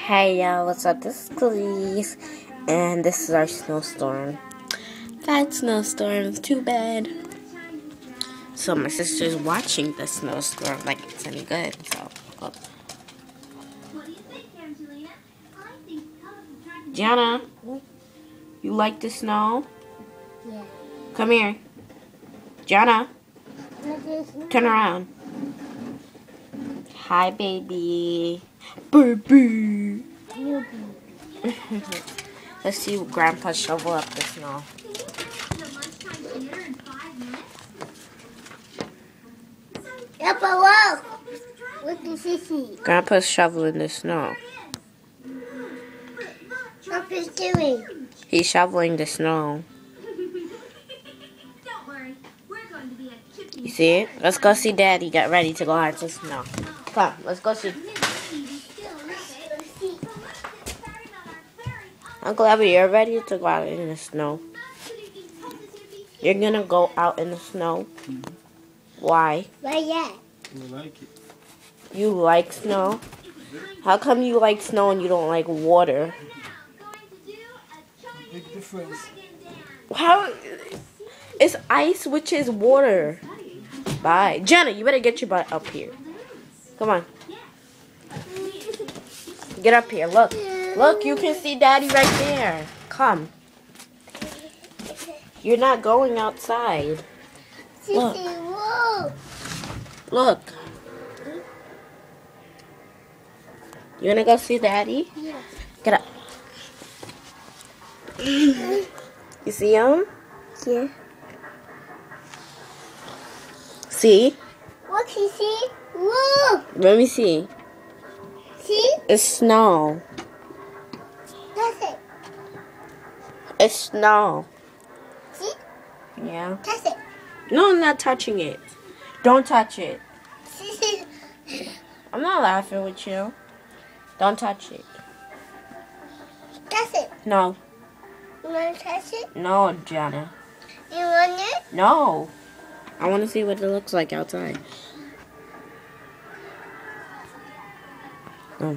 Hey y'all, what's up? This is Khalees, and this is our snowstorm. That snowstorm's too bad. So my sister's watching the snowstorm like it's any good. So, Gianna, you like the snow? Yeah. Come here, Gianna. Turn around. Hi, baby. Baby. Let's see Grandpa shovel up the snow. Grandpa, look at Sissy. Grandpa's shoveling the snow. What is doing? He's shoveling the snow. You see it? Let's go see Daddy get ready to go out to snow. Come, let's go see. Uncle Abby, you're ready to go out in the snow. You're gonna go out in the snow? Why? Not yet. I like it. You like snow? How come you like snow and you don't like water? Big difference. How? It's ice, which is water. Bye. Jenna, you better get your butt up here. Come on. Get up here. Look. Look, you can see Daddy right there. Come. You're not going outside. Look. Sissy, whoa. Look. You wanna go see Daddy? Yeah. Get up. You see him? Yeah. See? Look, Sissy. Look. Let me see. See? It's snow. That's it. It's snow. See? Yeah. That's it. No, I'm not touching it. Don't touch it. Sissy. I'm not laughing with you. Don't touch it. That's it. No. You want to touch it? No, Gianna. You want it? No. I want to see what it looks like outside. No.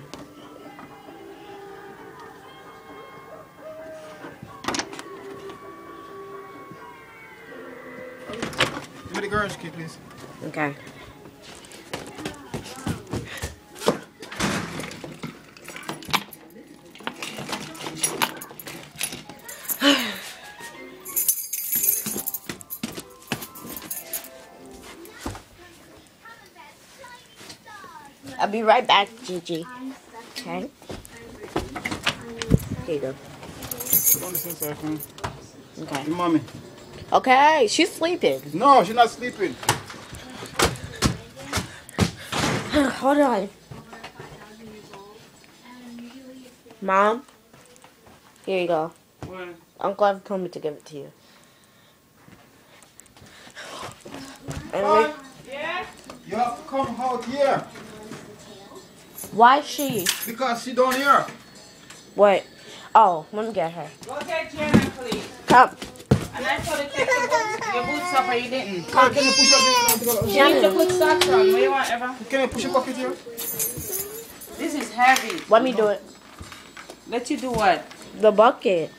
Give me the garbage key, please. Okay. I'll be right back, Gigi. Okay? Here you go. Put on this inside phone. Okay. Your mommy. Okay, she's sleeping. No, she's not sleeping. Hold on. Mom? Here you go. What? Uncle Evan told me to give it to you. And What? You have to come out here. why she? Because she don't hear. What? Oh, let me get her. Go get Jenna, please. Come. And I told her to take your boots off, but you didn't. Can you push up here? You need to put socks on. What do you want, Eva? Can you push your bucket here? This is heavy. Let me do it. Let you do what? The bucket.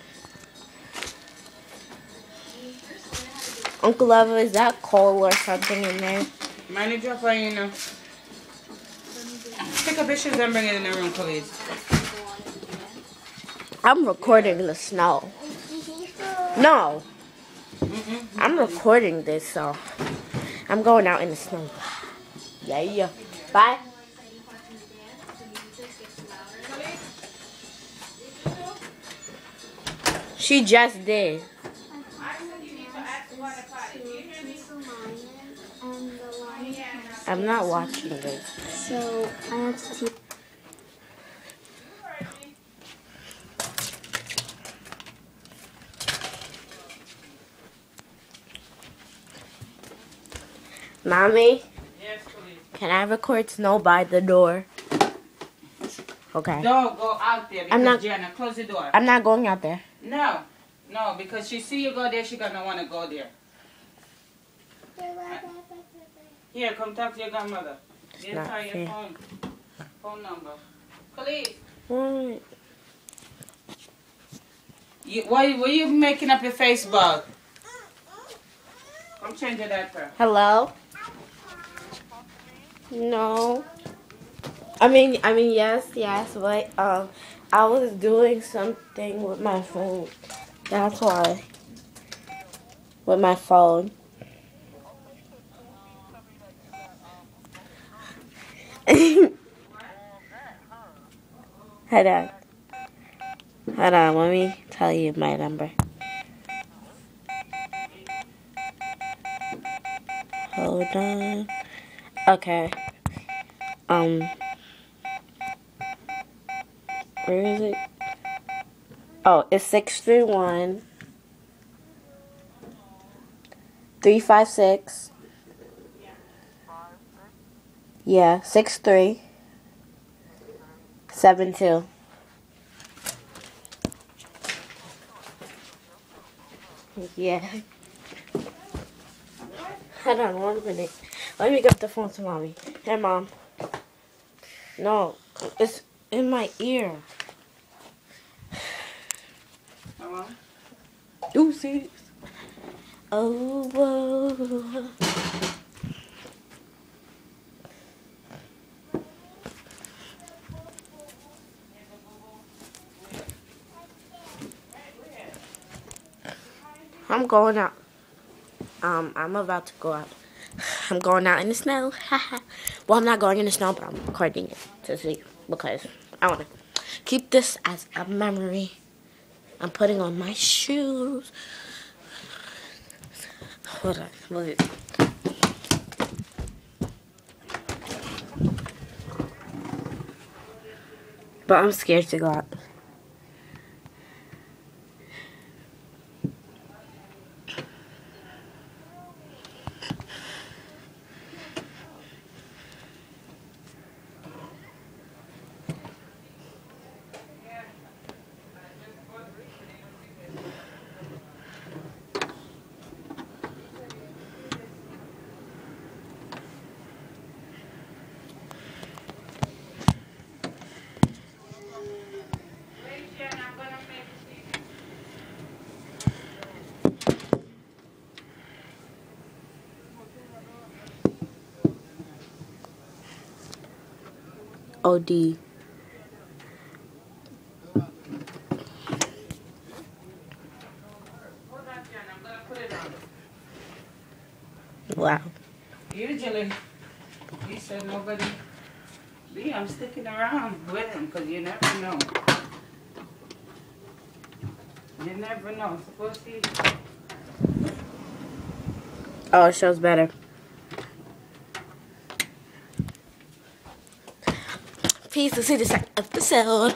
Uncle Eva, is that coal or something in there? Manage your phone, you know. Pick up your shoes and bring it in the room, please. I'm recording the snow. No. I'm recording this, so I'm going out in the snow. Yeah. Bye. She just did. I'm not watching this. So, I have to see. Mommy, Yes, please. can I record snow by the door? Okay. Don't go out there because I'm not- Jenna, close the door. I'm not going out there. No, because she see you go there, she gonna want to go there. Here, come talk to your grandmother. Get not her your fair. phone number. Please. What? Why were you making up your Facebook? Come change your diaper. Hello? No. I mean, yes, but I was doing something with my phone. That's why. With my phone. Hold on. Hold on, let me tell you my number. Hold on. Okay. Where is it? Oh, it's 631 356. Yeah, 6372. Yeah. Hold on 1 minute. Let me get the phone to mommy. Hey, mom. No, it's in my ear. Hello? Deuces. Oh, whoa. I'm going out. I'm about to go out. I'm going out in the snow. Well, I'm not going in the snow, but I'm recording it to see because I want to keep this as a memory. I'm putting on my shoes. Hold on. Look at it. But I'm scared to go out. OD. Wow. Usually, he said nobody. Me, I'm sticking around with him because you never know. You never know. Suppose he. Oh, it shows better. Peace. To see this episode.